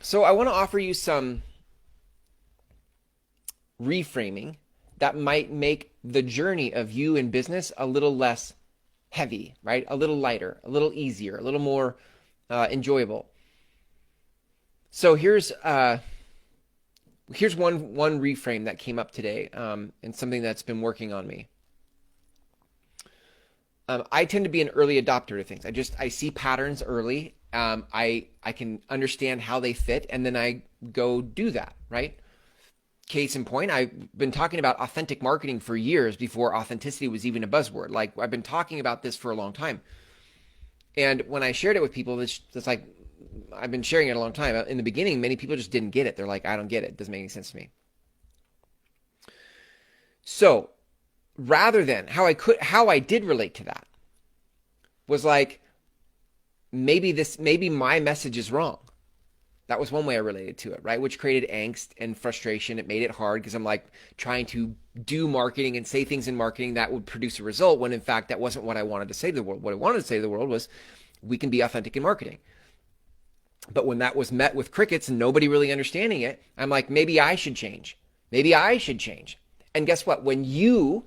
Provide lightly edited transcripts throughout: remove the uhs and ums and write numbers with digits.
So I want to offer you some reframing that might make the journey of you in business a little less heavy, right? A little lighter, a little easier, a little more enjoyable. So here's one reframe that came up today, and something that's been working on me. I tend to be an early adopter to things. I see patterns early. I can understand how they fit, and then I go do that, right? Case in point, I've been talking about authentic marketing for years before authenticity was even a buzzword. Like, I've been talking about this for a long time. And when I shared it with people, it's like, I've been sharing it a long time. In the beginning, many people just didn't get it. They're like, I don't get it. It doesn't make any sense to me. So rather than how I did relate to that was like, maybe my message is wrong. That was one way I related to it, right? Which created angst and frustration. It made it hard because I'm like trying to do marketing and say things in marketing that would produce a result when in fact that wasn't what I wanted to say to the world. What I wanted to say to the world was we can be authentic in marketing. But when that was met with crickets and nobody really understanding it, I'm like, maybe I should change. Maybe I should change. And guess what? When you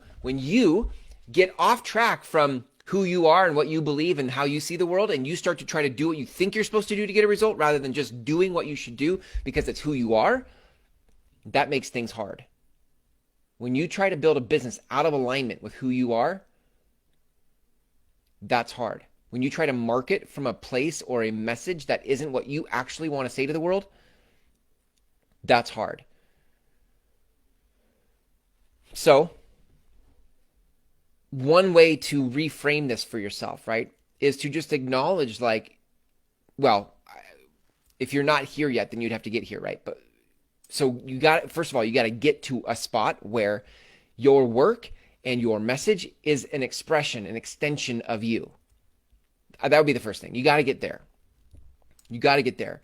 get off track from who you are and what you believe and how you see the world, and you start to try to do what you think you're supposed to do to get a result rather than just doing what you should do because it's who you are, that makes things hard. When you try to build a business out of alignment with who you are, that's hard. When you try to market from a place or a message that isn't what you actually want to say to the world, that's hard. So, one way to reframe this for yourself, right, is to just acknowledge, like, well, if you're not here yet, then you'd have to get here, right? But so first of all, you got to get to a spot where your work and your message is an expression, an extension of you. That would be the first thing. You got to get there. You got to get there.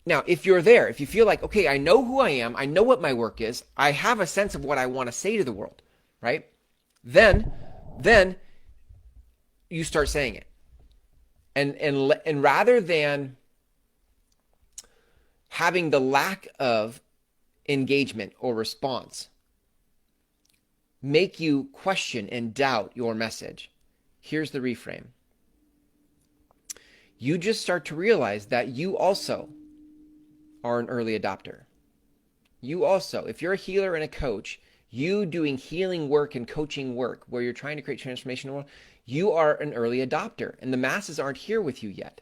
Now, if you're there, if you feel like, okay, I know who I am, I know what my work is, I have a sense of what I want to say to the world, right? Then you start saying it. And rather than having the lack of engagement or response make you question and doubt your message, here's the reframe. You just start to realize that you also are an early adopter. You also, if you're a healer and a coach, you doing healing work and coaching work where you're trying to create transformation in the world, you are an early adopter, and the masses aren't here with you yet.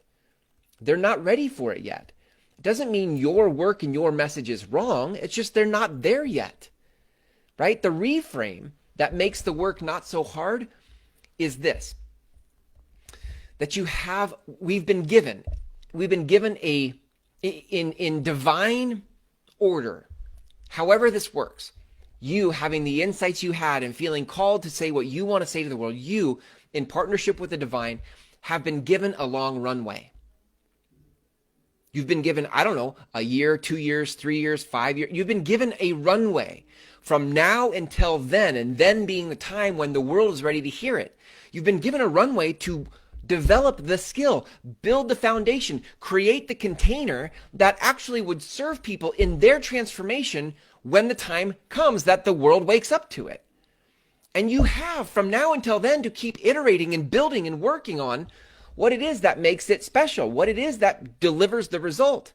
They're not ready for it yet. It doesn't mean your work and your message is wrong. It's just they're not there yet, right? The reframe that makes the work not so hard is this, that we've been given in divine order, however this works, you having the insights you had and feeling called to say what you want to say to the world, you, in partnership with the divine, have been given a long runway. You've been given, I don't know, a year, 2 years, 3 years, 5 years. You've been given a runway from now until then, and then being the time when the world is ready to hear it. You've been given a runway to develop the skill, build the foundation, create the container that actually would serve people in their transformation when the time comes that the world wakes up to it. And you have from now until then to keep iterating and building and working on what it is that makes it special, what it is that delivers the result.